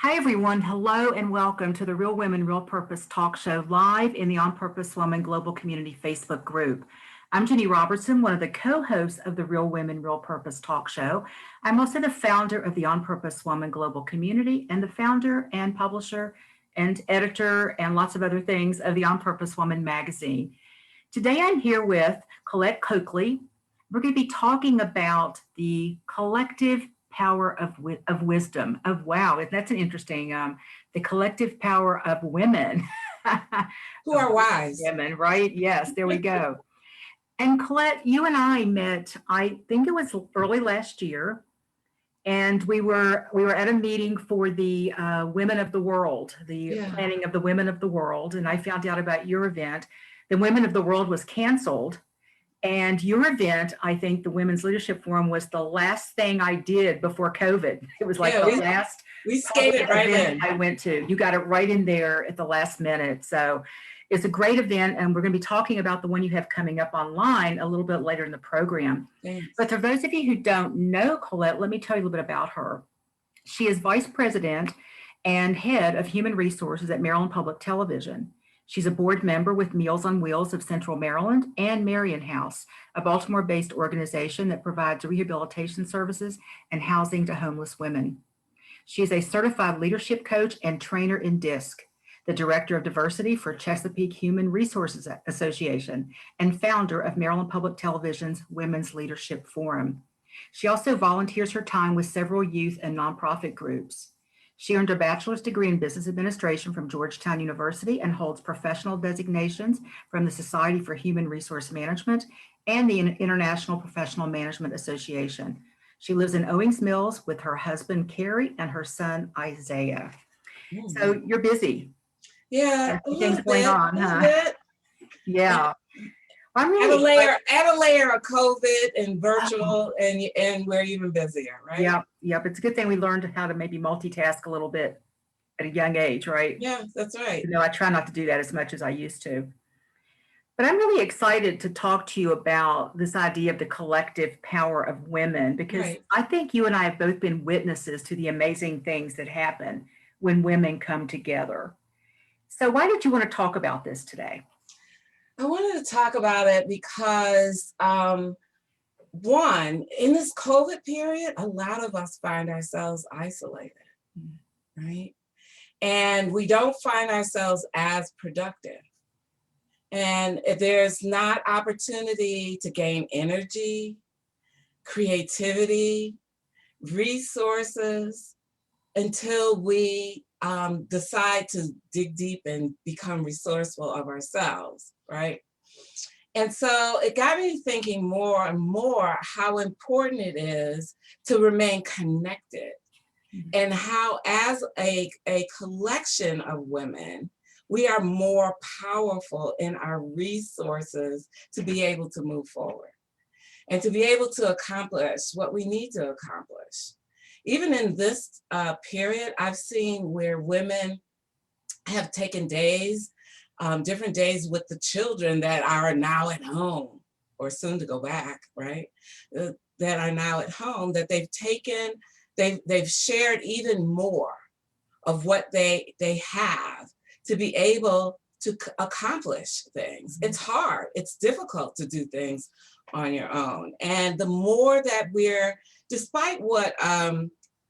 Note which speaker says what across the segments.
Speaker 1: Hi, everyone. Hello and welcome to the Real Women, Real Purpose talk show live in the On Purpose Woman Global Community Facebook group. I'm Ginny Robertson, one of the co-hosts of the Real Women, Real Purpose talk show. I'm also the founder of the On Purpose Woman Global Community and the founder and publisher and editor and lots of other things of the On Purpose Woman magazine. Today, I'm here with Colette Coakley. We're going to be talking about the collective power of wisdom. Wow, that's an interesting, the collective power of women.
Speaker 2: Who are wise.
Speaker 1: Women, right? Yes, there we go. And Colette, you and I met, I think it was early last year, and we were at a meeting for the Women of the World, the planning of the Women of the World, and I found out about your event. The Women of the World was canceled. And your event, I think the Women's Leadership Forum, was the last thing I did before COVID. It was like the last
Speaker 2: we skated right in.
Speaker 1: I went to. You got it right in there at the last minute. So it's a great event, and we're going to be talking about the one you have coming up online a little bit later in the program.
Speaker 2: Thanks.
Speaker 1: But for those of you who don't know Colette, let me tell you a little bit about her. She is Vice President and Head of Human Resources at Maryland Public Television. She's a board member with Meals on Wheels of Central Maryland and Marion House, a Baltimore-based organization that provides rehabilitation services and housing to homeless women. She is a certified leadership coach and trainer in DISC, the Director of Diversity for Chesapeake Human Resources Association, and founder of Maryland Public Television's Women's Leadership Forum. She also volunteers her time with several youth and nonprofit groups. She earned a bachelor's degree in business administration from Georgetown University and holds professional designations from the Society for Human Resource Management and the International Professional Management Association. She lives in Owings Mills with her husband, Carrie, and her son, Isaiah. So you're busy.
Speaker 2: Yeah,
Speaker 1: things going on, huh? Yeah.
Speaker 2: I'm really add a layer of COVID and virtual, and we're even busier, right?
Speaker 1: Yep. It's a good thing we learned how to maybe multitask a little bit at a young age, right?
Speaker 2: Yeah, that's right.
Speaker 1: You know, I try not to do that as much as I used to. But I'm really excited to talk to you about this idea of the collective power of women, because I think you and I have both been witnesses to the amazing things that happen when women come together. So why did you want to talk about this today?
Speaker 2: I wanted to talk about it because, one, in this COVID period, a lot of us find ourselves isolated, right? And we don't find ourselves as productive. And if there's not opportunity to gain energy, creativity, resources, until we decide to dig deep and become resourceful of ourselves, right? And so it got me thinking more and more how important it is to remain connected, and how as a collection of women, we are more powerful in our resources to be able to move forward and to be able to accomplish what we need to accomplish. Even in this period, I've seen where women have taken days, different days with the children that are now at home, or soon to go back, right? That are now at home, that they've taken, they've shared even more of what they have to be able to accomplish things. It's hard, it's difficult to do things on your own. And the more that we're, despite what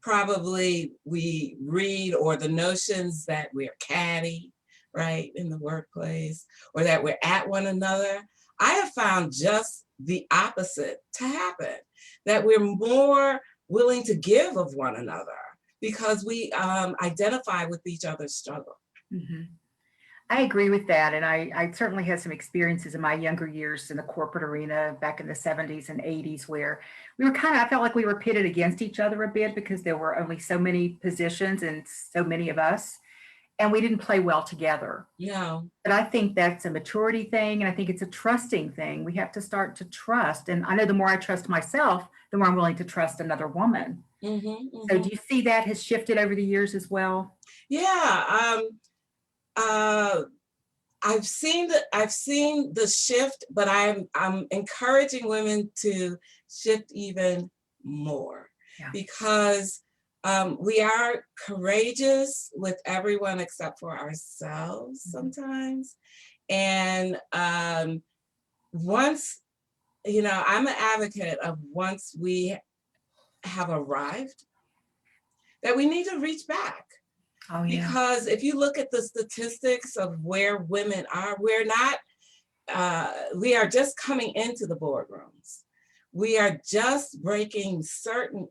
Speaker 2: probably we read, or the notions that we're catty, right, in the workplace, or that we're at one another, I have found just the opposite to happen, that we're more willing to give of one another because we identify with each other's struggle.
Speaker 1: I agree with that. And I certainly had some experiences in my younger years in the corporate arena back in the 70s and 80s where we were I felt like we were pitted against each other a bit because there were only so many positions and so many of us, and we didn't play well together.
Speaker 2: Yeah.
Speaker 1: But I think that's a maturity thing, and I think it's a trusting thing. We have to start to trust. And I know the more I trust myself, the more I'm willing to trust another woman. So do you see that has shifted over the years as well?
Speaker 2: Yeah. I've seen the shift, but I'm encouraging women to shift even more, because We are courageous with everyone except for ourselves sometimes. And once, I'm an advocate of once we have arrived, that we need to reach back.
Speaker 1: Oh, yeah.
Speaker 2: Because if you look at the statistics of where women are, we're not, we are just coming into the boardrooms. We are just breaking certain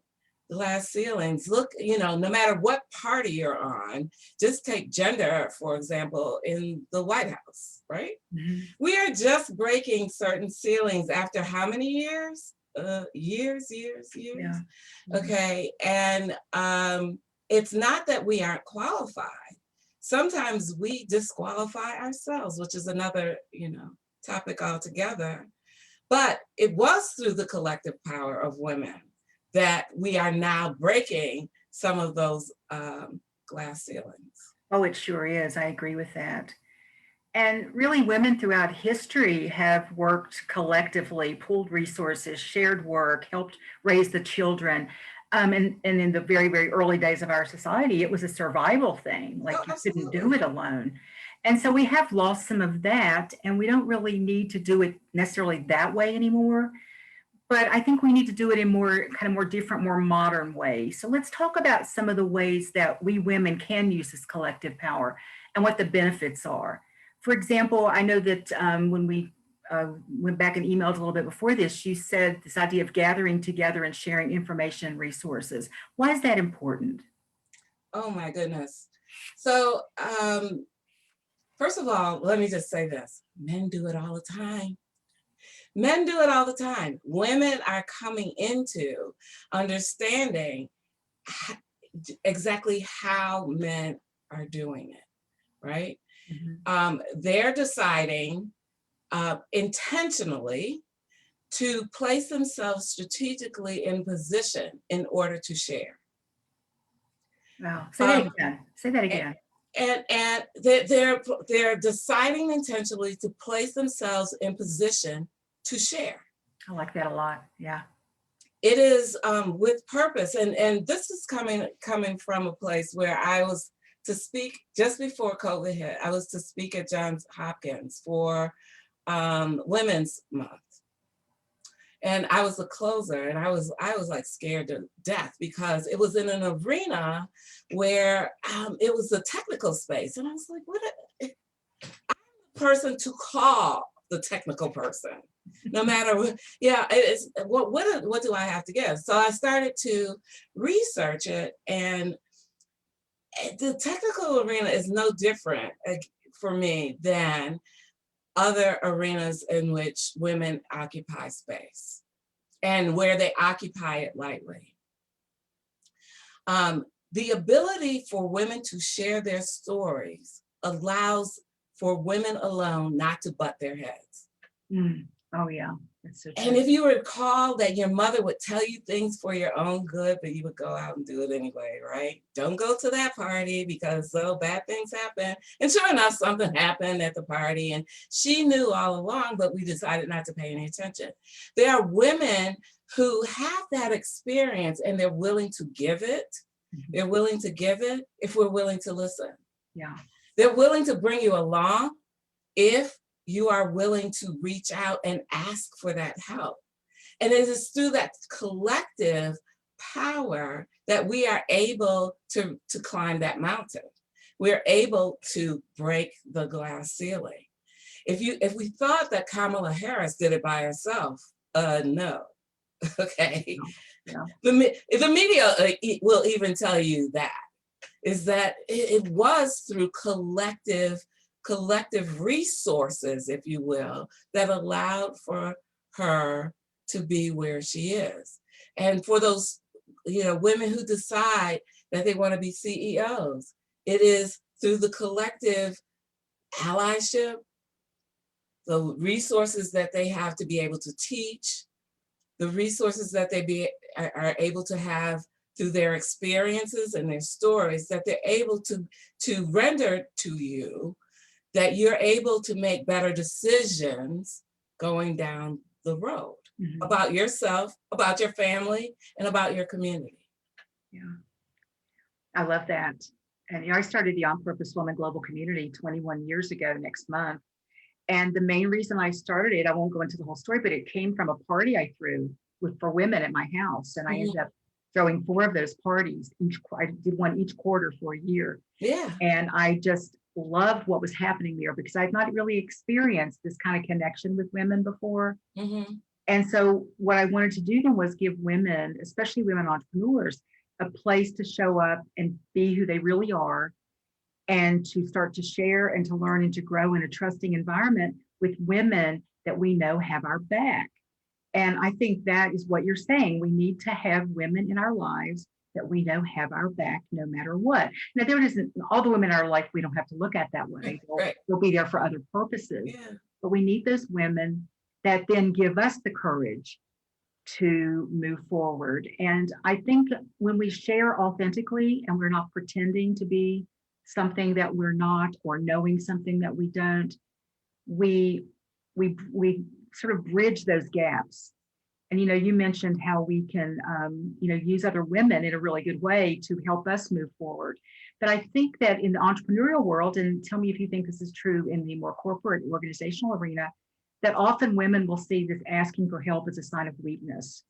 Speaker 2: glass ceilings. Look, no matter what party you're on, just take gender, for example, in the White House, right?
Speaker 1: Mhm.
Speaker 2: We are just breaking certain ceilings after how many years? Years.
Speaker 1: Yeah.
Speaker 2: Okay, and it's not that we aren't qualified. Sometimes we disqualify ourselves, which is another, topic altogether. But it was through the collective power of women that we are now breaking some of those glass ceilings.
Speaker 1: Oh, it sure is. I agree with that. And really, women throughout history have worked collectively, pooled resources, shared work, helped raise the children. And in the very, very early days of our society, it was a survival thing.
Speaker 2: Oh,
Speaker 1: Like you couldn't do
Speaker 2: absolutely.
Speaker 1: it alone. And so we have lost some of that, and we don't really need to do it necessarily that way anymore. But I think we need to do it in more different, more modern ways. So let's talk about some of the ways that we women can use this collective power and what the benefits are. For example, I know that when we went back and emailed a little bit before this, you said this idea of gathering together and sharing information and resources. Why is that important?
Speaker 2: Oh my goodness. So first of all, let me just say this. Men do it all the time. Men do it all the time. Women are coming into understanding exactly how men are doing it, right?
Speaker 1: Mhm.
Speaker 2: They're deciding intentionally to place themselves strategically in position in order to share.
Speaker 1: Wow. Say that
Speaker 2: Um,
Speaker 1: again. Say that
Speaker 2: and
Speaker 1: again.
Speaker 2: they're deciding intentionally to place themselves in position to share.
Speaker 1: I like that a lot. Yeah.
Speaker 2: It is with purpose, and this is coming from a place where I was to speak just before COVID hit. I was to speak at Johns Hopkins for Women's Month, and I was the closer, and I was like scared to death because it was in an arena where it was a technical space, and I was like, what? Person to call the technical person, no matter what. Yeah, it's what do I have to give? So I started to research it, and the technical arena is no different for me than other arenas in which women occupy space and where they occupy it lightly. The ability for women to share their stories allows for women alone not to butt their heads.
Speaker 1: Mm. Oh, yeah. That's so
Speaker 2: And
Speaker 1: true.
Speaker 2: if you recall that your mother would tell you things for your own good, but you would go out and do it anyway, right? Don't go to that party because bad things happen. And sure enough, something happened at the party, and she knew all along, but we decided not to pay any attention. There are women who have that experience and they're willing to give it.
Speaker 1: Mhm.
Speaker 2: They're willing to give it if we're willing to listen.
Speaker 1: Yeah.
Speaker 2: They're willing to bring you along if you are willing to reach out and ask for that help. And it is through that collective power that we are able to climb that mountain. We're able to break the glass ceiling. If we thought that Kamala Harris did it by herself, no. Okay.
Speaker 1: Yeah.
Speaker 2: The media will even tell you that is that it was through collective resources, if you will, that allowed for her to be where she is. And for those, women who decide that they want to be CEOs, it is through the collective allyship, the resources that they have to be able to teach, the resources that are able to have through their experiences and their stories that they're able to render to you, that you're able to make better decisions going down the road
Speaker 1: Mhm.
Speaker 2: about yourself, about your family, and about your community.
Speaker 1: Yeah. I love that. And I started the On Purpose Woman Global Community 21 years ago next month. And the main reason I started it, I won't go into the whole story, but it came from a party I threw for women at my house. And I ended up throwing 4 of those parties. I did one each quarter for a year.
Speaker 2: Yeah.
Speaker 1: And I just loved what was happening there because I've not really experienced this kind of connection with women before. And so what I wanted to do then was give women, especially women entrepreneurs, a place to show up and be who they really are, and to start to share and to learn and to grow in a trusting environment with women that we know have our back. And I think that is what you're saying. We need to have women in our lives that we know have our back no matter what. Now, there isn't all the women in our life we don't have to look at that way. They'll be there for other purposes. But we need those women that then give us the courage to move forward. And I think when we share authentically and we're not pretending to be something that we're not or knowing something that we don't, we sort of bridge those gaps. And you mentioned how we can use other women in a really good way to help us move forward. But I think that in the entrepreneurial world, and tell me if you think this is true in the more corporate organizational arena, that often women will see this asking for help as a sign of weakness,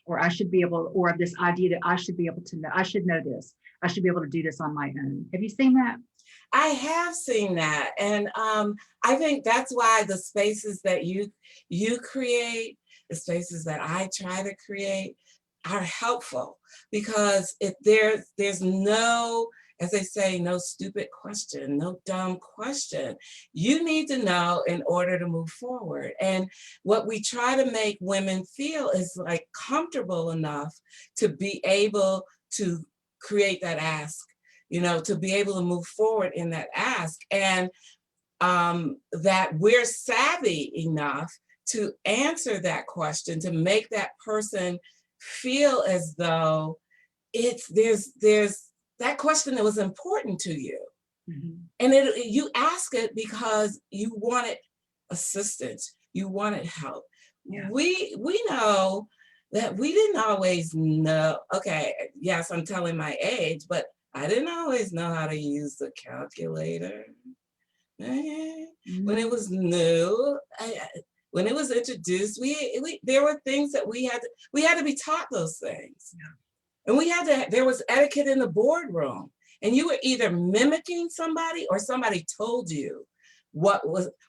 Speaker 1: or I should be able, or this idea that I should be able to know, I should know this, I should be able to do this on my own. Have you seen that?
Speaker 2: I have seen that. And I think that's why the spaces that you create, the spaces that I try to create are helpful, because if there's no, as they say, no stupid question, no dumb question. You need to know in order to move forward. And what we try to make women feel is like comfortable enough to be able to create that ask, to be able to move forward in that ask, and that we're savvy enough to answer that question, to make that person feel as though there's that question that was important to you. And you ask it because you wanted assistance, you wanted help. We know that we didn't always know. Okay, yes, I'm telling my age, but I didn't always know how to use the calculator. When it was new, when it was introduced, there were things that we had to be taught those things. And there was etiquette in the boardroom, and you were either mimicking somebody or somebody told you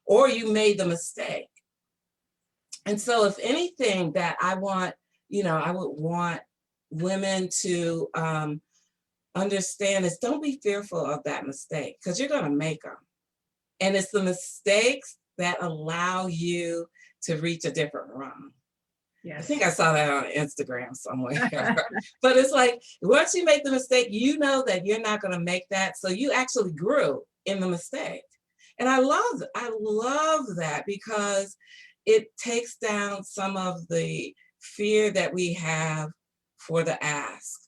Speaker 2: or you made the mistake. And so if anything that I would want women to understand is, don't be fearful of that mistake, because you're going to make them. And it's the mistakes that allow you to reach a different realm. I think I saw that on Instagram somewhere. But it's like, once you make the mistake, you know that you're not going to make that. So you actually grew in the mistake. And I love that, because it takes down some of the fear that we have for the ask.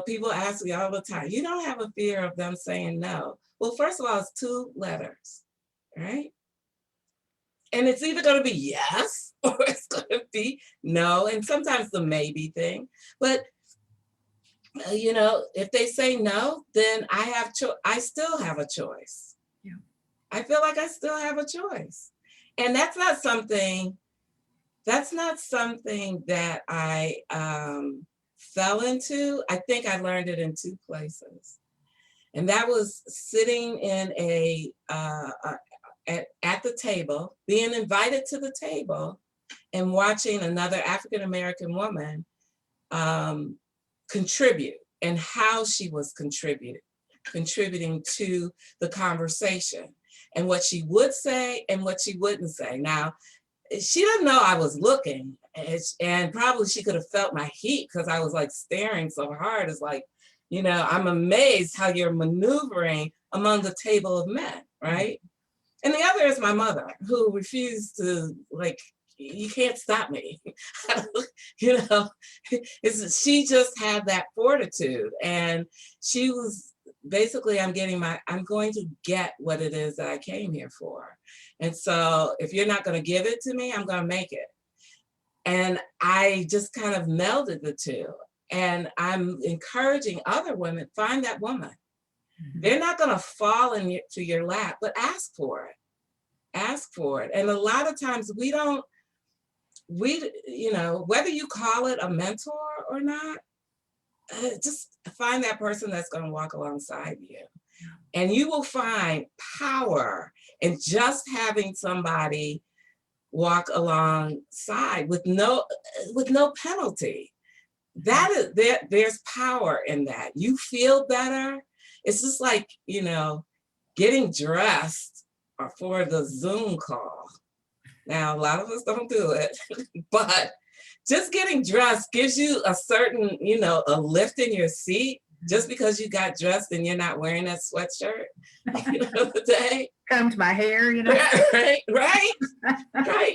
Speaker 2: People ask me all the time, you don't have a fear of them saying no. Well, first of all, it's 2 letters, right? And it's either going to be yes or it's going to be no, and sometimes the maybe thing. But if they say no, then I still have a choice. I feel like I still have a choice, and that's not something that I fell into. I think I learned it in 2 places, and that was sitting in at the table, being invited to the table, and watching another African-American woman contribute, and how she was contributing to the conversation, and what she would say and what she wouldn't say. Now, she didn't know I was looking, and probably she could have felt my heat, because I was like staring so hard. It's like, I'm amazed how you're maneuvering among the table of men, right? And the other is my mother, who refused to, you can't stop me. She just had that fortitude, and she was basically, I'm going to get what it is that I came here for. And so if you're not going to give it to me, I'm going to make it. And I just kind of melded the 2. And I'm encouraging other women, find that woman.
Speaker 1: Mhm.
Speaker 2: They're not going to fall into your lap, but ask for it. Ask for it. And a lot of times you know, whether you call it a mentor or not, just find that person that's going to walk alongside you. And you will find power in just having somebody walk alongside with no penalty. That is there's power in that. You feel better. It's just like, you know, getting dressed for the Zoom call. Now, a lot of us don't do it, but just getting dressed gives you a certain, you know, a lift in your seat just because you got dressed and you're not wearing that sweatshirt, you know, today.
Speaker 1: Combed my hair, you know.
Speaker 2: Right.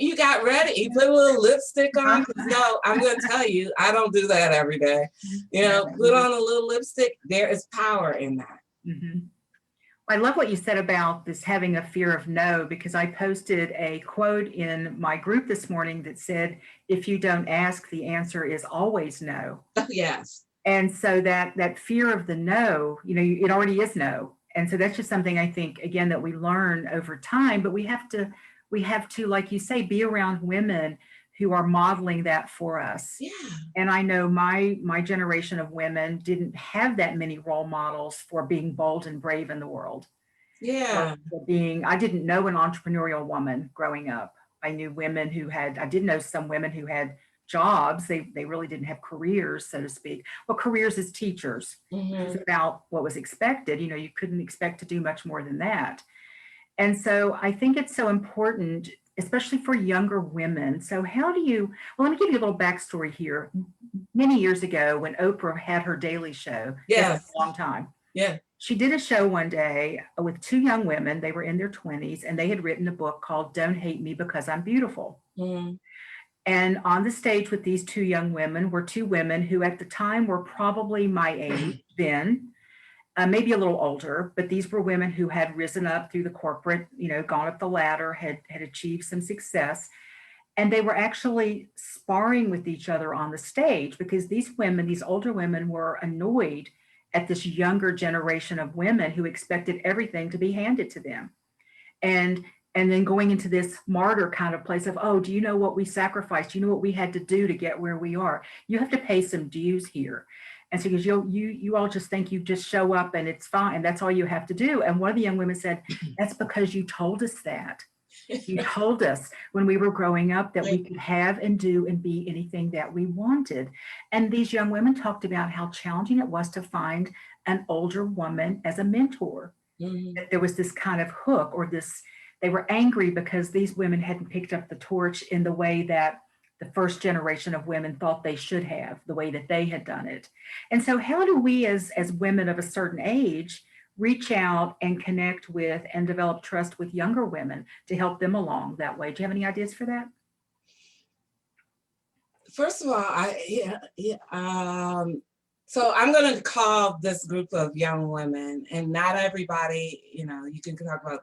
Speaker 2: You got ready. You put a little lipstick on. No, I'm going to tell you, I don't do that every day. You know, put on a little lipstick. There is power in that.
Speaker 1: Mm-hmm. I love what you said about this having a fear of no, because I posted a quote in my group this morning that said, if you don't ask, the answer is always no.
Speaker 2: Yes.
Speaker 1: And so that fear of the no, you know, it already is no. And so that's just something I think, again, that we learn over time, but we have to, like you say, be around women who are modeling that for us.
Speaker 2: Yeah.
Speaker 1: And I know my generation of women didn't have that many role models for being bold and brave in the world.
Speaker 2: Yeah.
Speaker 1: I didn't know an entrepreneurial woman growing up. I knew women I did know some women who had jobs. They really didn't have careers, so to speak. Well, careers as teachers.
Speaker 2: Mm-hmm.
Speaker 1: It was about what was expected. You know, you couldn't expect to do much more than that. And so I think it's so important, especially for younger women. So well, let me give you a little backstory here. Many years ago, when Oprah had her Daily Show,
Speaker 2: yes,
Speaker 1: a long time.
Speaker 2: Yeah.
Speaker 1: She did a show one day with two young women. They were in their 20s, and they had written a book called Don't Hate Me Because I'm Beautiful.
Speaker 2: Mm-hmm.
Speaker 1: And on the stage with these two young women were two women who at the time were probably my age then, maybe a little older, but these were women who had risen up through the corporate, you know, gone up the ladder, had achieved some success. And they were actually sparring with each other on the stage because these older women were annoyed at this younger generation of women who expected everything to be handed to them. And then going into this martyr kind of place of, oh, do you know what we sacrificed? Do you know what we had to do to get where we are? You have to pay some dues here. And so because you all just think you just show up and it's fine. That's all you have to do. And one of the young women said, that's because you told us that. You told us when we were growing up that we could have and do and be anything that we wanted. And these young women talked about how challenging it was to find an older woman as a mentor.
Speaker 2: Mm-hmm.
Speaker 1: That there was this kind of hook or this, they were angry because these women hadn't picked up the torch in the way that the first generation of women thought they should have, the way that they had done it. And so how do we as women of a certain age reach out and connect with and develop trust with younger women to help them along that way? Do you have any ideas for that?
Speaker 2: First of all, so I'm going to call this group of young women, and not everybody, you know, you can talk about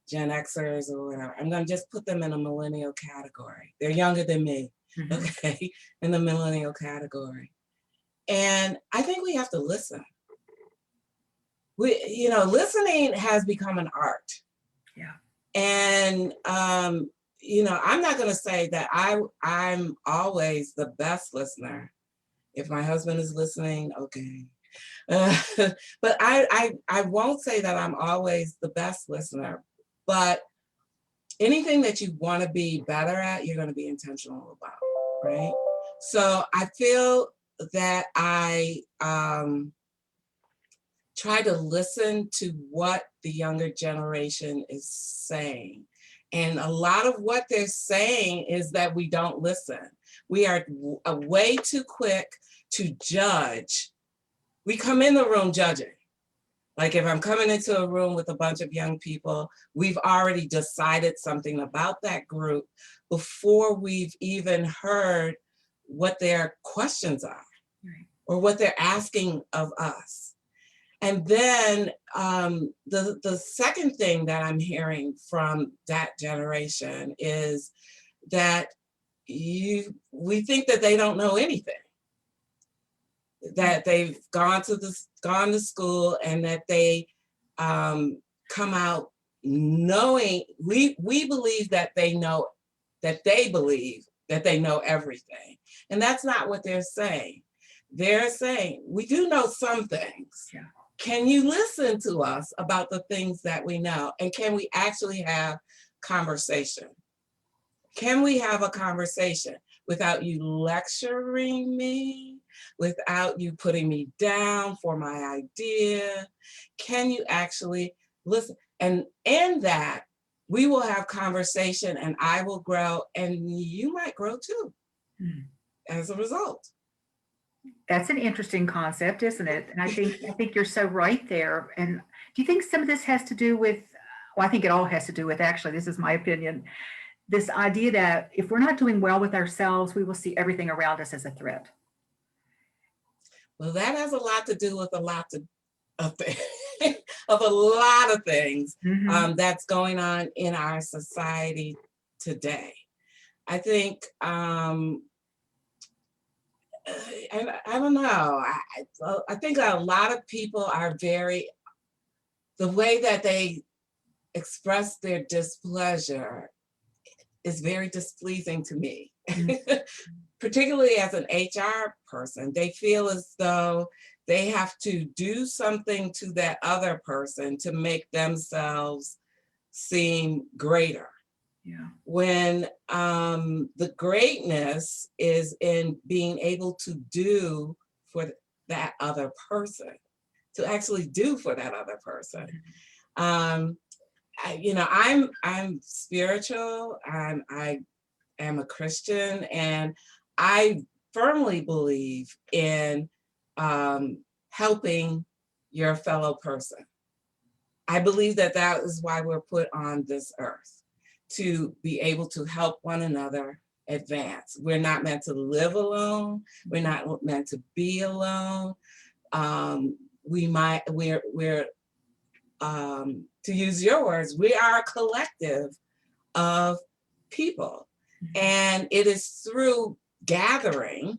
Speaker 2: Gen Xers or whatever. I'm going to just put them in a millennial category. They're younger than me, okay, in the millennial category. And I think we have to listen. Listening has become an art.
Speaker 1: Yeah.
Speaker 2: And, you know, I'm not going to say that I'm always the best listener. If my husband is listening, okay. But I won't say that I'm always the best listener. But anything that you want to be better at, you're going to be intentional about, right? So I feel that I try to listen to what the younger generation is saying. And a lot of what they're saying is that we don't listen. We are way too quick to judge. We come in the room judging. Like if I'm coming into a room with a bunch of young people, we've already decided something about that group before we've even heard what their questions are, right, or what they're asking of us. And then the second thing that I'm hearing from that generation is that we think that they don't know anything. that they've gone to school, and that they come out knowing, we believe that they know, that they believe that they know everything. And that's not what they're saying. They're saying, we do know some things.
Speaker 1: Yeah.
Speaker 2: Can you listen to us about the things that we know? And can we actually have conversation? Can we have a conversation without you lecturing me, without you putting me down for my idea? Can you actually listen? And in that, we will have conversation, and I will grow, and you might grow too, as a result.
Speaker 1: That's an interesting concept, isn't it? And I think you're so right there. And do you think some of this has to do with, well, I think it all has to do with, actually, this is my opinion, this idea that if we're not doing well with ourselves, we will see everything around us as a threat.
Speaker 2: Well, that has a lot to do with a lot of things, of a lot of things that's going on in our society today. I think, and I don't know, I think a lot of people are the way that they express their displeasure is very displeasing to me. Particularly as an HR person, they feel as though they have to do something to that other person to make themselves seem greater.
Speaker 1: Yeah.
Speaker 2: When the greatness is in being able to do for that other person, to actually do for that other person. I'm spiritual, I am a Christian, and I firmly believe in helping your fellow person. I believe that that is why we're put on this earth, to be able to help one another advance. We're not meant to live alone. We're not meant to be alone. We're to use your words, we are a collective of people. And it is through gathering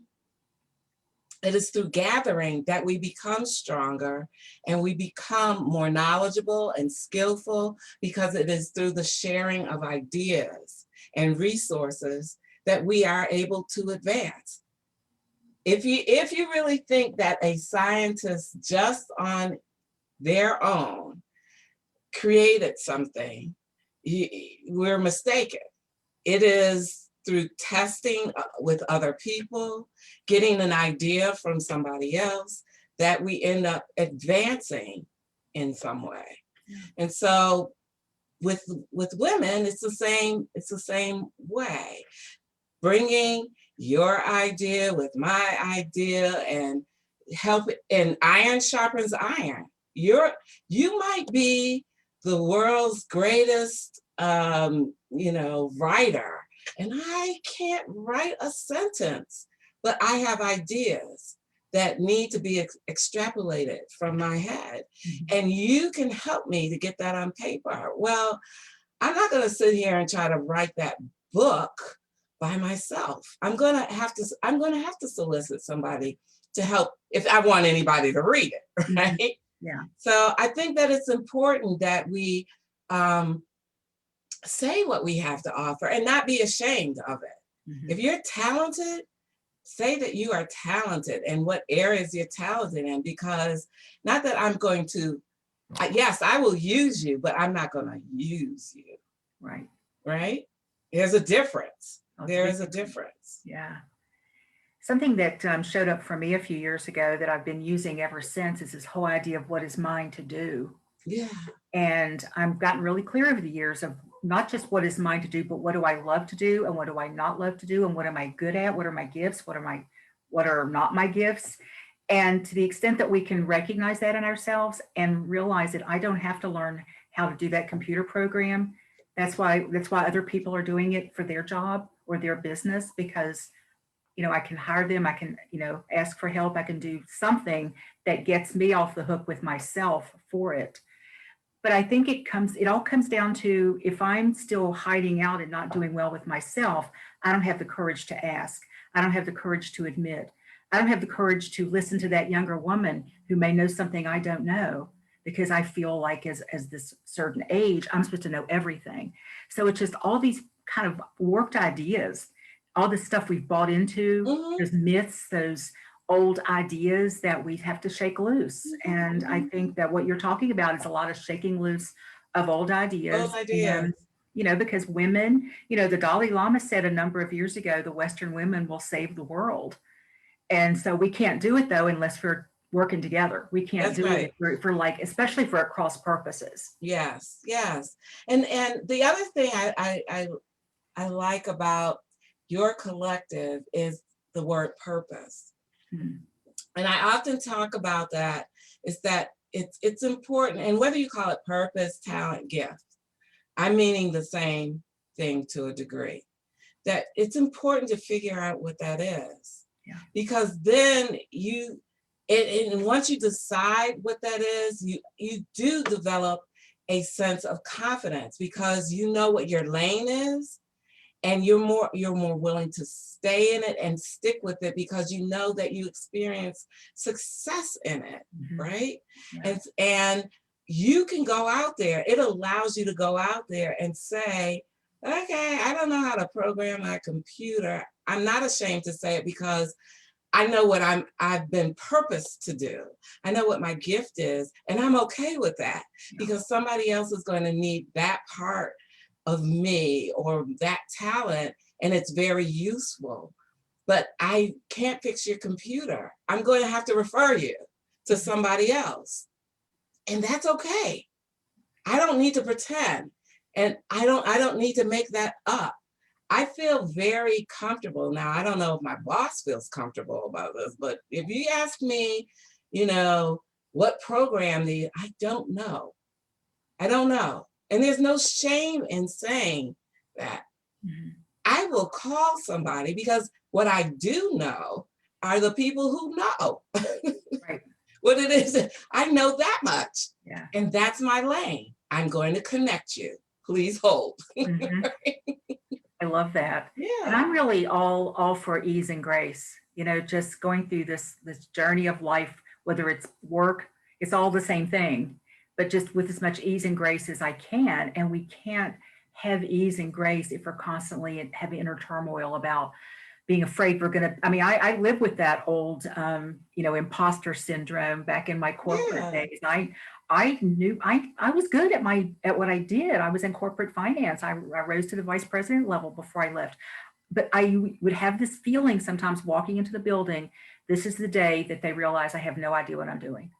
Speaker 2: that we become stronger, and we become more knowledgeable and skillful, because it is through the sharing of ideas and resources that we are able to advance. If you really think that a scientist just on their own created something, we're mistaken. It is through testing with other people, getting an idea from somebody else, that we end up advancing in some way. And so with women, it's the same way. Bringing your idea with my idea, and help, and iron sharpens iron. You might be the world's greatest writer, and I can't write a sentence, but I have ideas that need to be extrapolated from my head, and you can help me to get that on paper. Well, I'm not going to sit here and try to write that book by myself. I'm going to have to solicit somebody to help if I want anybody to read it, right?
Speaker 1: Yeah.
Speaker 2: So I think that it's important that we say what we have to offer and not be ashamed of it. If you're talented, say that you are talented and what areas you're talented in, because not that I'm going to, yes, I will use you, but I'm not going to use you.
Speaker 1: Right.
Speaker 2: Right? There's a difference. There is a difference.
Speaker 1: Yeah. Something that showed up for me a few years ago that I've been using ever since is this whole idea of what is mine to do.
Speaker 2: Yeah.
Speaker 1: And I've gotten really clear over the years of not just what is mine to do, but what do I love to do and what do I not love to do, and what am I good at? What are my gifts? What are not my gifts? And to the extent that we can recognize that in ourselves and realize that I don't have to learn how to do that computer program. That's why other people are doing it for their job or their business, because I can hire them, I can, ask for help, I can do something that gets me off the hook with myself for it. But I think it all comes down to, if I'm still hiding out and not doing well with myself, I don't have the courage to ask. I don't have the courage to admit. I don't have the courage to listen to that younger woman who may know something I don't know, because I feel like as this certain age, I'm supposed to know everything. So it's just all these kind of warped ideas, all this stuff we've bought into,
Speaker 2: Mhm,
Speaker 1: those myths, those old ideas that we have to shake loose. And I
Speaker 2: mhm.
Speaker 1: think that what you're talking about is a lot of shaking loose of old
Speaker 2: Old
Speaker 1: ideas.
Speaker 2: ideas.
Speaker 1: And, because women, the Dalai Lama said a number of years ago, the Western women will save the world. And so we can't do it though unless we're working together. We can't
Speaker 2: That's
Speaker 1: do it
Speaker 2: right.
Speaker 1: if for like, especially for cross purposes.
Speaker 2: Yes, yes. And the other thing I like about your collective is the word purpose.
Speaker 1: Mm,
Speaker 2: And I often talk about that, is that it's important, and whether you call it purpose, talent, gift, I'm meaning the same thing to a degree. That it's important to figure out what that is.
Speaker 1: yeah.
Speaker 2: Because then and once you decide what that is, you do develop a sense of confidence because you know what your lane is, and you're more willing to stay in it and stick with it because you know that you experience success in it,
Speaker 1: Mhm.
Speaker 2: right?
Speaker 1: Yeah.
Speaker 2: And you can go out there. It allows you to go out there and say, okay, I don't know how to program my computer. I'm not ashamed to say it because I know what I've been purposed to do. I know what my gift is, and I'm okay with that
Speaker 1: Yeah.
Speaker 2: because somebody else is going to need that part of me or that talent, and it's very useful. But I can't fix your computer. I'm going to have to refer you to
Speaker 1: Mhm.
Speaker 2: somebody else, and that's okay. I don't need to pretend, and I don't need to make that up. I feel very comfortable now. I don't know if my boss feels comfortable about this, but if you ask me, you know, what program I don't know. I don't know. And there's no shame in saying that.
Speaker 1: Mhm.
Speaker 2: I will call somebody because what I do know are the people who know
Speaker 1: Right.
Speaker 2: what it is. I know that much.
Speaker 1: Yeah.
Speaker 2: And that's my lane. I'm going to connect you. Please hold.
Speaker 1: Mhm. I love that. And
Speaker 2: Yeah.
Speaker 1: I'm really all for ease and grace, just going through this journey of life, whether it's work, it's all the same thing, but just with as much ease and grace as I can. And we can't have ease and grace if we're constantly having inner turmoil about being afraid we're going to. I mean, I live with that old imposter syndrome back in my corporate
Speaker 2: Yeah.
Speaker 1: days. I knew I was good at what I did. I was in corporate finance. I rose to the vice president level before I left, but I would have this feeling sometimes walking into the building, this is the day that they realize I have no idea what I'm doing.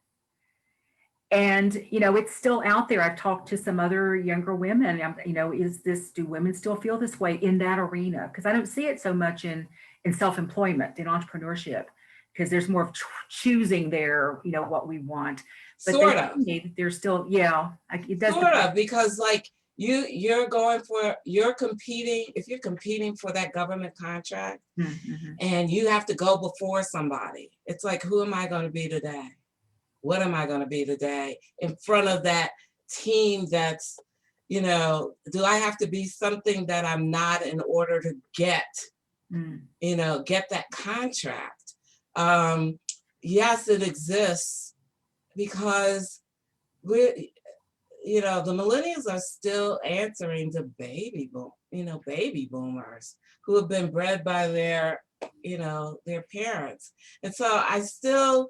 Speaker 1: And it's still out there. I've talked to some other younger women. Do women still feel this way in that arena? Because I don't see it so much in self-employment, in entrepreneurship, because there's more of choosing there, what we want. But they
Speaker 2: Sort
Speaker 1: tell
Speaker 2: of.
Speaker 1: me that there's still, yeah, it does
Speaker 2: Sort
Speaker 1: depend.
Speaker 2: of, because like you're competing, if you're competing for that government contract
Speaker 1: Mm-hmm.
Speaker 2: and you have to go before somebody, it's like, who am I going to be today? What am I going to be today in front of that team that's, do I have to be something that I'm not in order to
Speaker 1: Mm.
Speaker 2: get that contract? Um, yes, it exists because we the millennials are still answering to baby boomers who have been bred by their parents. And so I still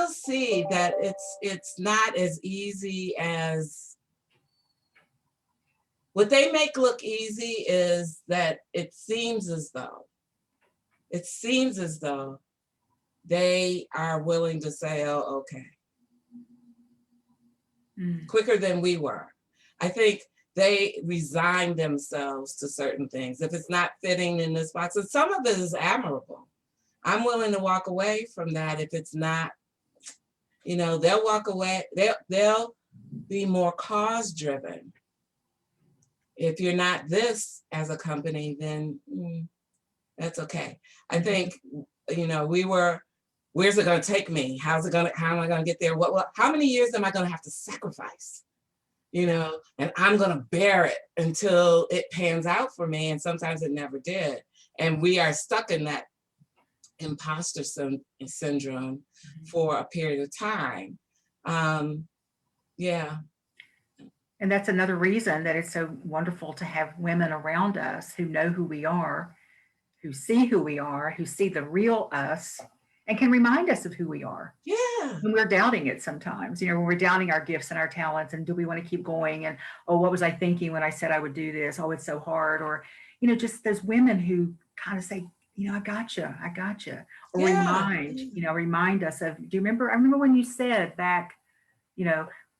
Speaker 2: see that it's not as easy as what they make look easy is that it seems as though they are willing to say, oh, okay,
Speaker 1: Mm.
Speaker 2: quicker than we were. I think they resign themselves to certain things. If it's not fitting in this box, and some of it is admirable. I'm willing to walk away from that if it's not, they'll walk away, they'll be more cause driven. If you're not this as a company, then that's okay. I think, where's it going to take me? How am I going to get there? How many years am I going to have to sacrifice? And I'm going to bear it until it pans out for me. And sometimes it never did. And we are stuck in that imposter syndrome for a period of time. Yeah.
Speaker 1: And that's another reason that it's so wonderful to have women around us who know who we are, who see who we are, who see the real us, and can remind us of who we are.
Speaker 2: Yeah.
Speaker 1: When we're doubting it sometimes, when we're doubting our gifts and our talents, and do we want to keep going? And, oh, what was I thinking when I said I would do this? Oh, it's so hard. Or, just those women who kind of say, I got you, I got you. Or
Speaker 2: Yeah.
Speaker 1: remind us of, do you remember? I remember when you said back,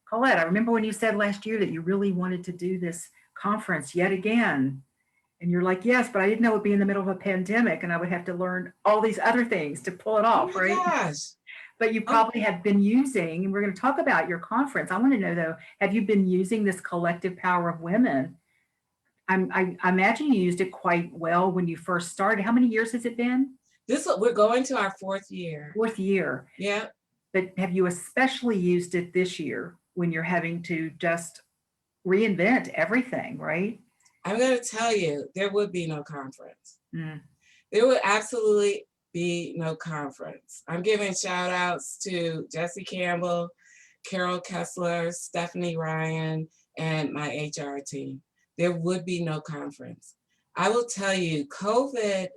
Speaker 1: Colette, I remember when you said last year that you really wanted to do this conference yet again. And you're like, yes, but I didn't know it would be in the middle of a pandemic and I would have to learn all these other things to pull it
Speaker 2: Oh
Speaker 1: off,
Speaker 2: my
Speaker 1: right?
Speaker 2: gosh.
Speaker 1: But you probably have been using, and we're going to talk about your conference. I want to know though, have you been using this collective power of women? I imagine you used it quite well when you first started. How many years has it been?
Speaker 2: We're going to our 4th year.
Speaker 1: 4th year.
Speaker 2: Yeah.
Speaker 1: But have you especially used it this year when you're having to just reinvent everything, right?
Speaker 2: I'm going to tell you, there would be no conference.
Speaker 1: Mm.
Speaker 2: There would absolutely be no conference. I'm giving shout outs to Jesse Campbell, Carol Kessler, Stephanie Ryan, and my HR team. There would be no conference. I will tell you, COVID,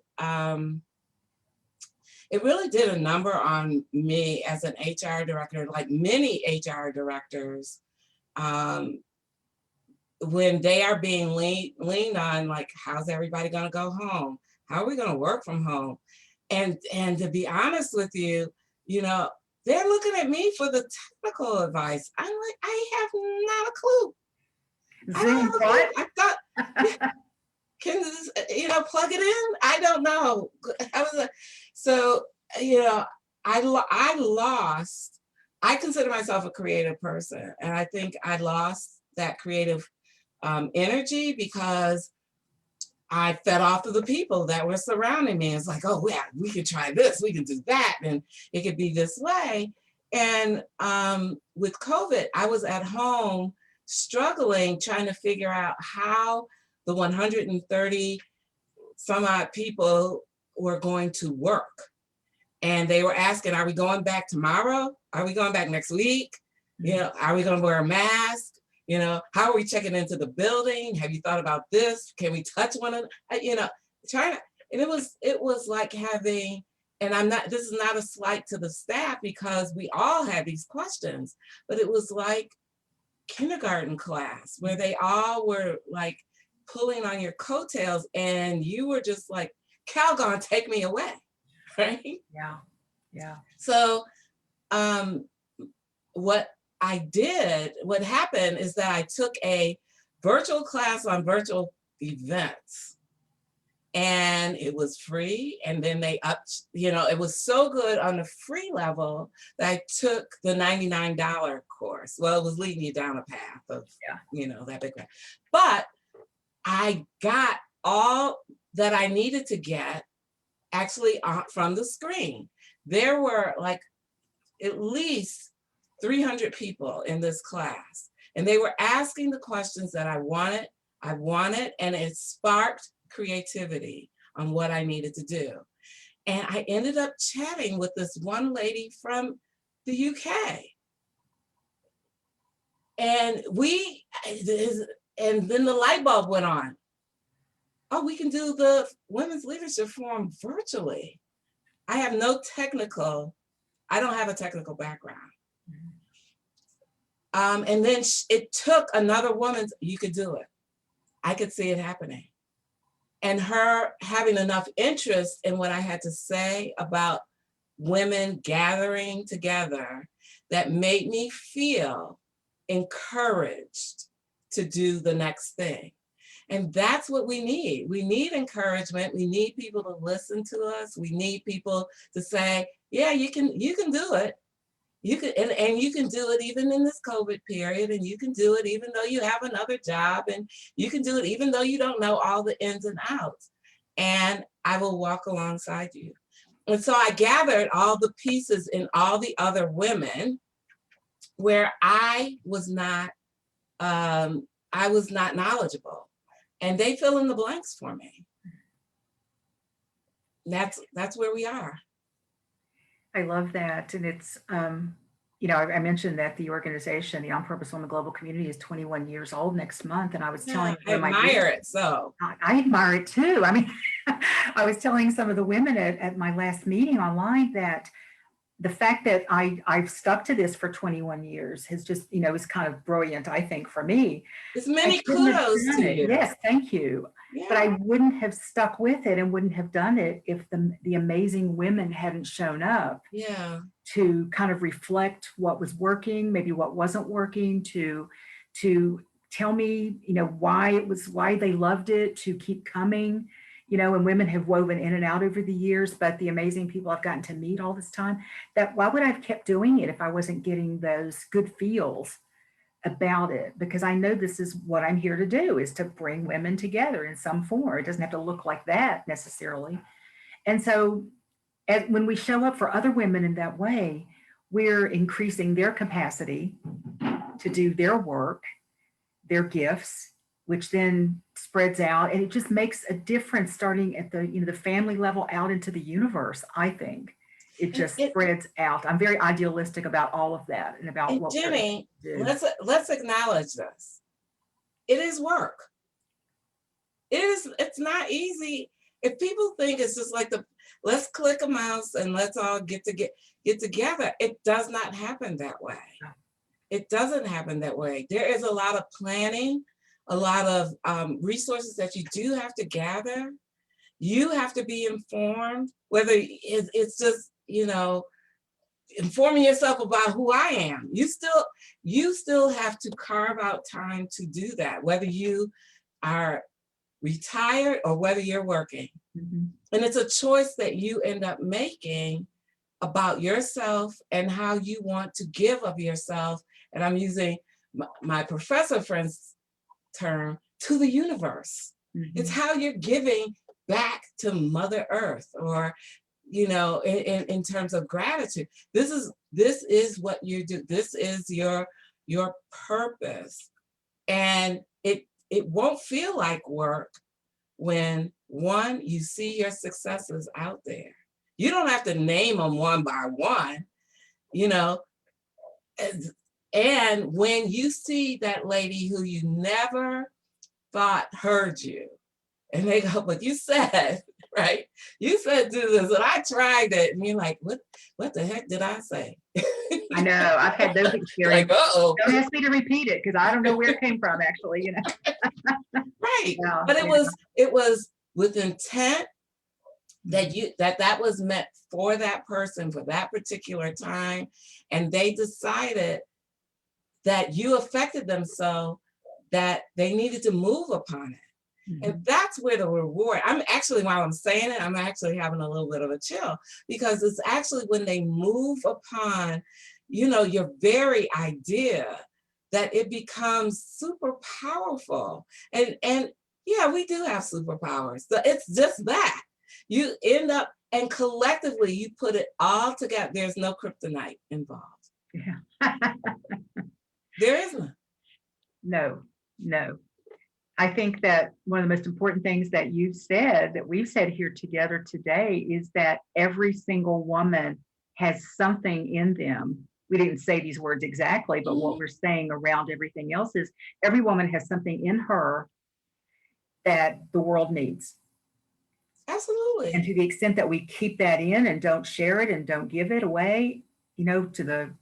Speaker 2: it really did a number on me as an HR director, like many HR directors, when they are being leaned on, like, how's everybody gonna go home? How are we gonna work from home? And to be honest with you, they're looking at me for the technical advice. I'm like, I have not a clue. I don't have a clue. I thought, can this, plug it in? I don't know. So, I consider myself a creative person. And I think I lost that creative energy because I fed off of the people that were surrounding me. It's like, oh yeah, we can try this, we can do that, and it could be this way. And with COVID, I was at home struggling, trying to figure out how the 130 some odd people were going to work. And they were asking, are we going back tomorrow? Are we going back next week? Are we going to wear a mask? How are we checking into the building? Have you thought about this? Can we touch one another? Trying to, and it was like having, and this is not a slight to the staff because we all had these questions, but it was like kindergarten class where they all were like pulling on your coattails and you were just like, Calgon, take me away, right?
Speaker 1: Yeah.
Speaker 2: So what happened is that I took a virtual class on virtual events and it was free. And then they upped, it was so good on the free level that I took the $99 course. Well, it was leading you down a path of, that big path. But I got all that I needed to get actually from the screen. There were like at least 300 people in this class, and they were asking the questions that I wanted, and it sparked creativity on what I needed to do. And I ended up chatting with this one lady from the UK. And then the light bulb went on. Oh, we can do the Women's Leadership Forum virtually. I don't have a technical background. And then it took another woman, you could do it. I could see it happening. And her having enough interest in what I had to say about women gathering together that made me feel encouraged to do the next thing. And that's what we need. We need encouragement. We need people to listen to us. We need people to say, yeah, you can do it. You can, and you can do it even in this COVID period, and you can do it even though you have another job, and you can do it even though you don't know all the ins and outs. And I will walk alongside you. And so I gathered all the pieces in all the other women where I was not knowledgeable, and they fill in the blanks for me. That's where we are.
Speaker 1: I love that. And it's, I mentioned that the organization, the On Purpose Women Global Community, is 21 years old next month. And I was
Speaker 2: Yeah,
Speaker 1: telling
Speaker 2: I
Speaker 1: one of my
Speaker 2: admire it. So
Speaker 1: I admire it too. I mean, I was telling some of the women at my last meeting online that the fact that I've stuck to this for 21 years has just, is kind of brilliant, I think, for me.
Speaker 2: it's
Speaker 1: I
Speaker 2: many
Speaker 1: couldn't have
Speaker 2: kudos
Speaker 1: done
Speaker 2: to
Speaker 1: it.
Speaker 2: you.
Speaker 1: Yes, thank you. But
Speaker 2: Yeah,
Speaker 1: I wouldn't have stuck with it and wouldn't have done it if the amazing women hadn't shown up
Speaker 2: yeah.
Speaker 1: to kind of reflect what was working, maybe what wasn't working, to tell me, why they loved it, to keep coming, and women have woven in and out over the years, but the amazing people I've gotten to meet all this time, that why would I have kept doing it if I wasn't getting those good feels about it? Because I know this is what I'm here to do, is to bring women together in some form. It doesn't have to look like that necessarily. And so when we show up for other women in that way, we're increasing their capacity to do their work, their gifts, which then spreads out, and it just makes a difference starting at the family level out into the universe. I think it
Speaker 2: And,
Speaker 1: just spreads out. I'm very idealistic about all of that and about
Speaker 2: and
Speaker 1: what we're able
Speaker 2: Jenny,
Speaker 1: to do.
Speaker 2: let's acknowledge this. It is work. It's not easy. If people think it's just like let's click a mouse and let's all get together, it does not happen that way. It doesn't happen that way. There is a lot of planning, a lot of resources that you do have to gather. You have to be informed, whether it's just, informing yourself about who I am. You still have to carve out time to do that, whether you are retired or whether you're working.
Speaker 1: Mm-hmm.
Speaker 2: And it's a choice that you end up making about yourself and how you want to give of yourself. And I'm using my professor friend's term, to the universe.
Speaker 1: Mm-hmm.
Speaker 2: It's how you're giving back to Mother Earth, or in terms of gratitude. This is what you do. This is your purpose. And it won't feel like work when, one, you see your successes out there. You don't have to name them one by one, and when you see that lady who you never thought heard you, and they go, but you said, right? You said do this, and I tried it, and you're like, what the heck did I say?
Speaker 1: I know, I've had those experiences.
Speaker 2: Like, uh-oh.
Speaker 1: Don't ask me to repeat it, because I don't know where it came from, actually,
Speaker 2: Right.
Speaker 1: Yeah,
Speaker 2: But it was with intent that was meant for that person for that particular time, and they decided that you affected them so that they needed to move upon it.
Speaker 1: Mm-hmm.
Speaker 2: And that's where the reward, I'm actually, while I'm saying it, I'm actually having a little bit of a chill, because it's actually when they move upon, your very idea, that it becomes super powerful. And yeah, we do have superpowers. So it's just that. You end up, and collectively, you put it all together. There's no kryptonite involved.
Speaker 1: Yeah.
Speaker 2: There isn't.
Speaker 1: No. I think that one of the most important things that you've said, that we've said here together today, is that every single woman has something in them. We didn't say these words exactly, but what we're saying around everything else is every woman has something in her that the world needs.
Speaker 2: Absolutely.
Speaker 1: And to the extent that we keep that in and don't share it and don't give it away,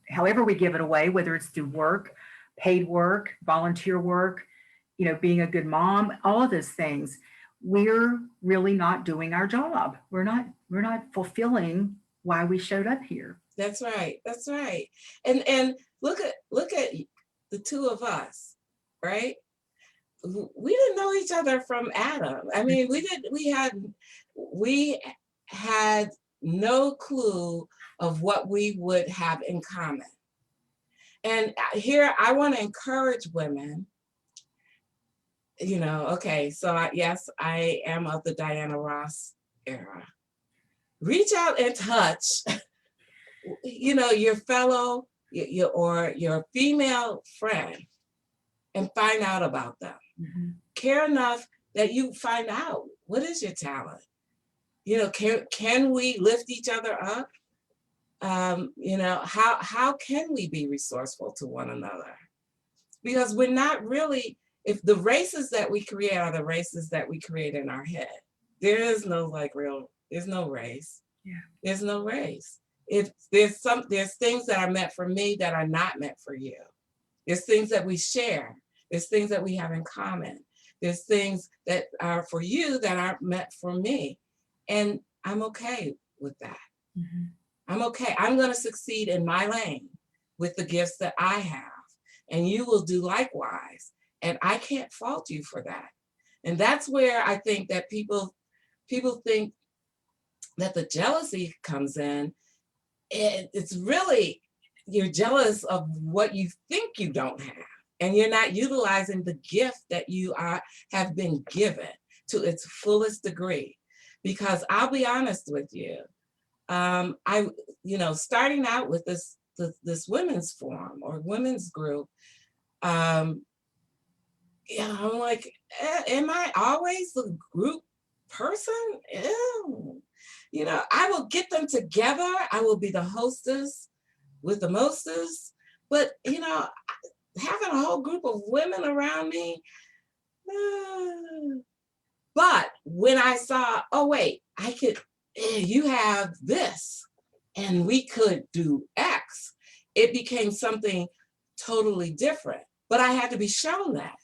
Speaker 1: however we give it away, whether it's through work, paid work, volunteer work, being a good mom, all of those things, we're really not doing our job. We're not fulfilling why we showed up here.
Speaker 2: That's right. That's right. And look at the two of us, right? We didn't know each other from Adam. I mean, we had no clue of what we would have in common. And here I want to encourage women, okay, so yes, I am of the Diana Ross era. Reach out and touch, your fellow, or your female friend, and find out about them.
Speaker 1: Mm-hmm.
Speaker 2: Care enough that you find out, what is your talent? Can we lift each other up? You know, how can we be resourceful to one another? Because we're not really, if the races that we create are the races that we create in our head, there is no like real, there's no race.
Speaker 1: Yeah.
Speaker 2: There's no race. If there's things that are meant for me that are not meant for you. There's things that we share. There's things that we have in common. There's things that are for you that aren't meant for me. And I'm okay with that.
Speaker 1: Mm-hmm.
Speaker 2: I'm okay. I'm going to succeed in my lane with the gifts that I have. And you will do likewise. And I can't fault you for that. And that's where I think that people think that the jealousy comes in. It's really, you're jealous of what you think you don't have. And you're not utilizing the gift that you have been given to its fullest degree. Because I'll be honest with you, starting out with this women's forum or women's group, I'm like, am I always the group person? Ew. I will get them together. I will be the hostess with the mostest. But, having a whole group of women around me. But when I saw, oh, wait, you have this and we could do X, it became something totally different. But I had to be shown that,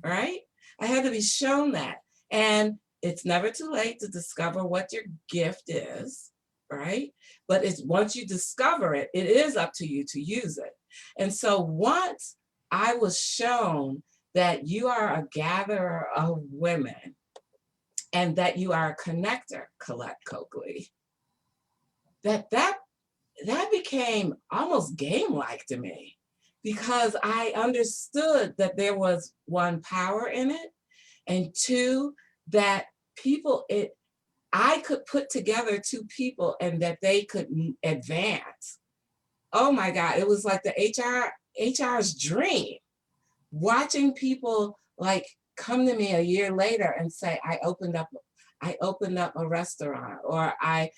Speaker 2: right? I had to be shown that. And it's never too late to discover what your gift is, right? But once you discover it, it is up to you to use it. And so once I was shown that you are a gatherer of women and that you are a connector, Colette Coakley, that became almost game-like to me, because I understood that there was one, power in it, and two, that I could put together two people and that they could advance. Oh my God, it was like the HR's dream. Watching people like come to me a year later and say, I opened up a restaurant, or I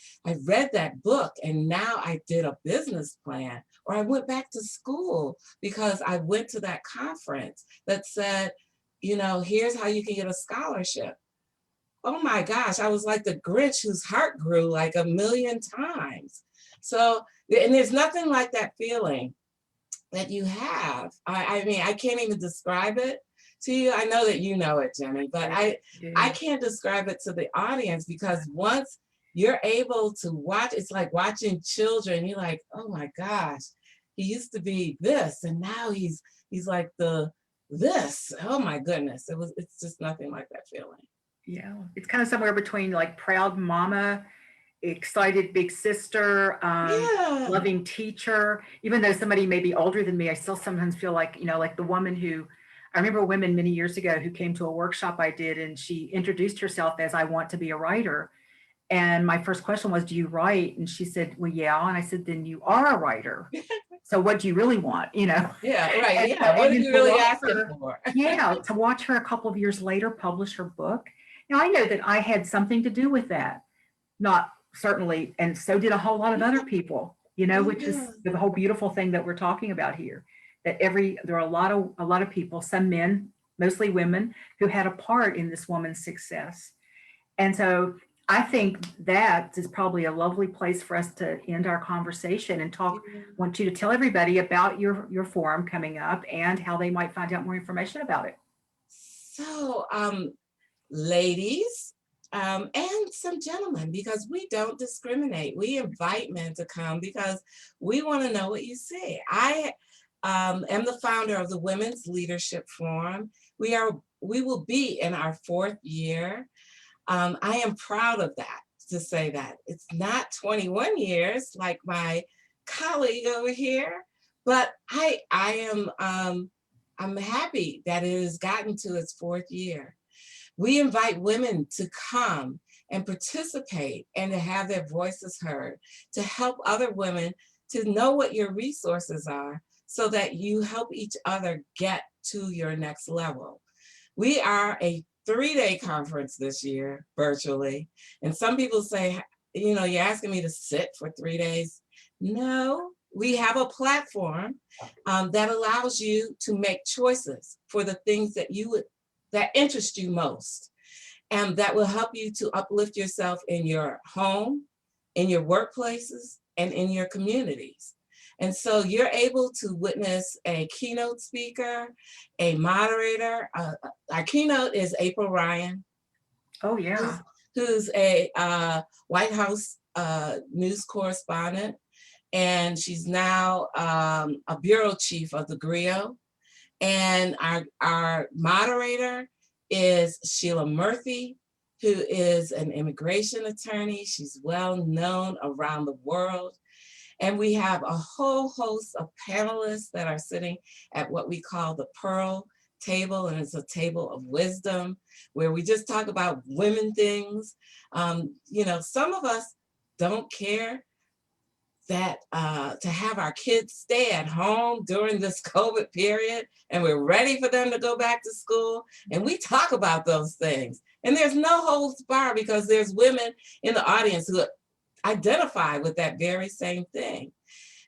Speaker 2: read that book and now I did a business plan, or I went back to school because I went to that conference that said, here's how you can get a scholarship. Oh my gosh, I was like the Grinch whose heart grew like 1,000,000 times. So, and there's nothing like that feeling that you have. I mean, I can't even describe it to you. I know that you know it, Jenny, but I can't describe it to the audience, because once you're able to watch, it's like watching children. You're like, oh my gosh, he used to be this, and now he's like this. Oh my goodness, it's just nothing like that feeling.
Speaker 1: Yeah, it's kind of somewhere between like proud mama, excited big sister, loving teacher. Even though somebody may be older than me, I still sometimes feel like, like the woman I remember a woman many years ago who came to a workshop I did, and she introduced herself as, I want to be a writer. And my first question was, do you write? And she said, well, yeah. And I said, then you are a writer. So what do you really want?
Speaker 2: Yeah, right.
Speaker 1: And,
Speaker 2: yeah. What are you really asking for?
Speaker 1: Yeah. To watch her a couple of years later publish her book. Now, I know that I had something to do with that. Not certainly. And so did a whole lot of other people, which is the whole beautiful thing that we're talking about here. That there are a lot of people, some men, mostly women, who had a part in this woman's success. And so I think that is probably a lovely place for us to end our conversation and talk. Want you to tell everybody about your forum coming up and how they might find out more information about it.
Speaker 2: So, ladies, and some gentlemen, because we don't discriminate. We invite men to come because we want to know what you say. I am the founder of the Women's Leadership Forum. We will be in our 4th year. I am proud of that, to say that. It's not 21 years like my colleague over here, but I'm happy that it has gotten to its 4th year. We invite women to come and participate and to have their voices heard, to help other women to know what your resources are so that you help each other get to your next level. We are a 3-day conference this year, virtually. And some people say, you're asking me to sit for 3 days. No, we have a platform that allows you to make choices for the things that interest you most, and that will help you to uplift yourself in your home, in your workplaces, and in your communities. And so you're able to witness a keynote speaker, a moderator. Our keynote is April Ryan,
Speaker 1: Oh, yeah.
Speaker 2: who's a White House news correspondent, and she's now a bureau chief of the GRIO. And our moderator is Sheila Murphy, who is an immigration attorney. She's well known around the world. And we have a whole host of panelists that are sitting at what we call the Pearl table, and it's a table of wisdom where we just talk about women things. Some of us don't care that to have our kids stay at home during this COVID period, and we're ready for them to go back to school. And we talk about those things. And there's no holds barred, because there's women in the audience who identify with that very same thing.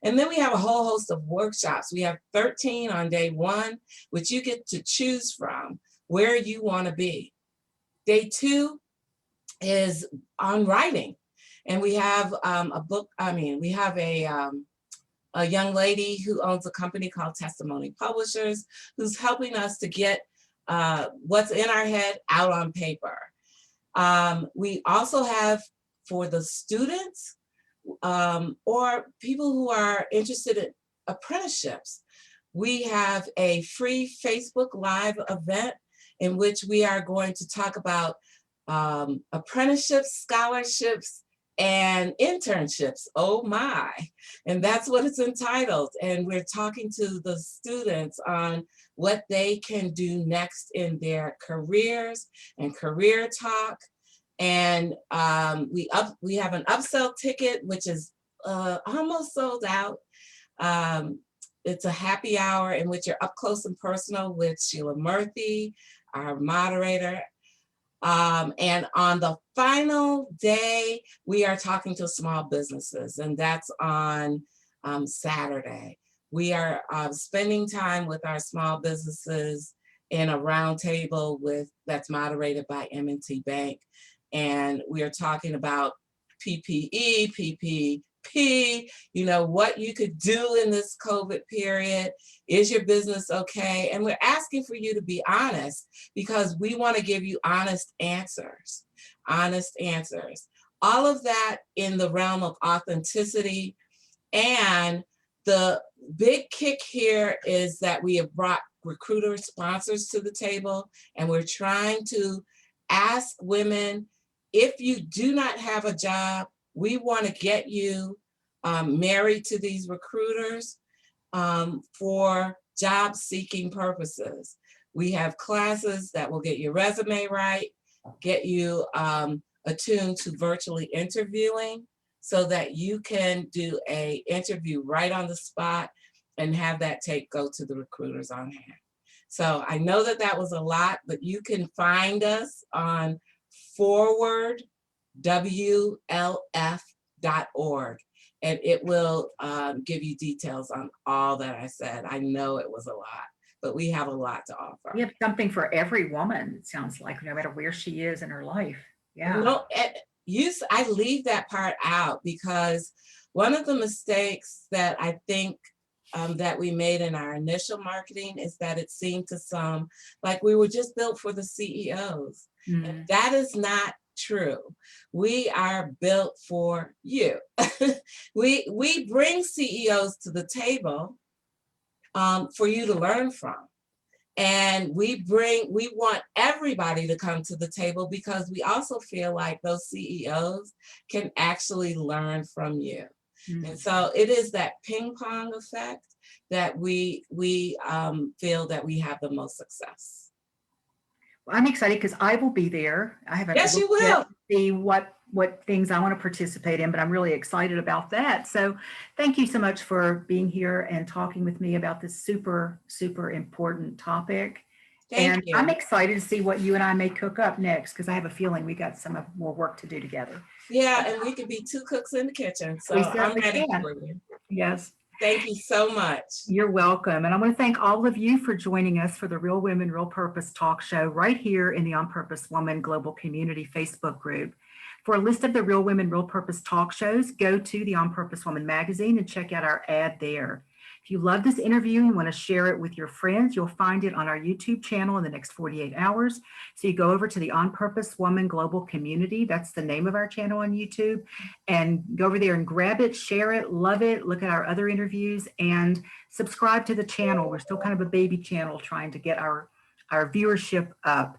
Speaker 2: And then we have a whole host of workshops. We have 13 on day 1, which you get to choose from where you want to be. Day 2 is on writing. And we have we have a young lady who owns a company called Testimony Publishers, who's helping us to get what's in our head out on paper. We also have, for the students or people who are interested in apprenticeships, we have a free Facebook Live event in which we are going to talk about apprenticeships, scholarships, and internships. Oh my. And that's what it's entitled. And we're talking to the students on what they can do next in their careers and career talk. And we have an upsell ticket, which is almost sold out. It's a happy hour in which you're up close and personal with Sheila Murphy, our moderator. And on the final day, we are talking to small businesses, and that's on Saturday. We are spending time with our small businesses in a roundtable that's moderated by M&T Bank. And we are talking about PPE, PPP, what you could do in this COVID period. Is your business okay? And we're asking for you to be honest, because we want to give you honest answers. All of that in the realm of authenticity. And the big kick here is that we have brought recruiter sponsors to the table, and we're trying to ask women, if you do not have a job, we want to get you married to these recruiters for job-seeking purposes. We have classes that will get your resume right, get you attuned to virtually interviewing, so that you can do an interview right on the spot and have that tape go to the recruiters on hand. So I know that was a lot, but you can find us on forwardwlf.org, and it will give you details on all that I said. I know it was a lot, but we have a lot to offer.
Speaker 1: We have something for every woman, it sounds like, no matter where she is in her life. Yeah.
Speaker 2: No, I leave that part out, because one of the mistakes that I think that we made in our initial marketing is that it seemed to some like we were just built for the CEOs. And that is not true. We are built for you. we bring CEOs to the table for you to learn from. And we want everybody to come to the table, because we also feel like those CEOs can actually learn from you. And so it is that ping pong effect that we feel that we have the most success.
Speaker 1: Well, I'm excited because I will be there. I haven't
Speaker 2: Yes, you will.
Speaker 1: to see what things I want to participate in, but I'm really excited about that. So thank you so much for being here and talking with me about this super, super important topic.
Speaker 2: Thank
Speaker 1: And
Speaker 2: you.
Speaker 1: I'm excited to see what you and I may cook up next, because I have a feeling we got some more work to do together.
Speaker 2: Yeah, and we could be two cooks in the kitchen. So
Speaker 1: We
Speaker 2: I'm
Speaker 1: certainly
Speaker 2: ready
Speaker 1: can.
Speaker 2: for you.
Speaker 1: Yes.
Speaker 2: Thank you so much.
Speaker 1: You're welcome. And I want to thank all of you for joining us for the Real Women, Real Purpose talk show right here in the On Purpose Woman Global Community Facebook group. For a list of the Real Women, Real Purpose talk shows, go to the On Purpose Woman magazine and check out our ad there. If you love this interview and want to share it with your friends, you'll find it on our YouTube channel in the next 48 hours. So you go over to the On Purpose Woman Global Community. That's the name of our channel on YouTube. And go over there and grab it, share it, love it, look at our other interviews, and subscribe to the channel. We're still kind of a baby channel trying to get our viewership up.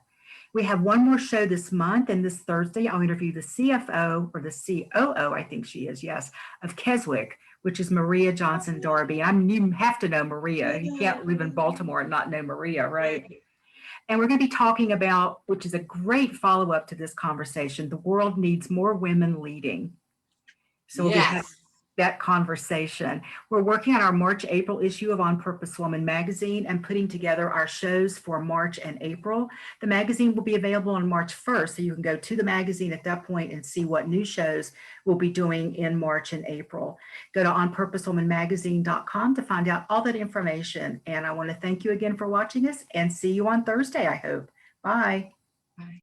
Speaker 1: We have one more show this month, and this Thursday I'll interview the CFO, or the COO, I think she is, yes, of Keswick, which is Maria Johnson Darby. You have to know Maria. You can't live in Baltimore and not know Maria, right? And we're going to be talking about, which is a great follow-up to this conversation, the world needs more women leading. So we'll be having that conversation. We're working on our March-April issue of On Purpose Woman magazine and putting together our shows for March and April. The magazine will be available on March 1st, so you can go to the magazine at that point and see what new shows we'll be doing in March and April. Go to onpurposewomanmagazine.com to find out all that information. And I want to thank you again for watching us and see you on Thursday, I hope. Bye.
Speaker 2: Bye.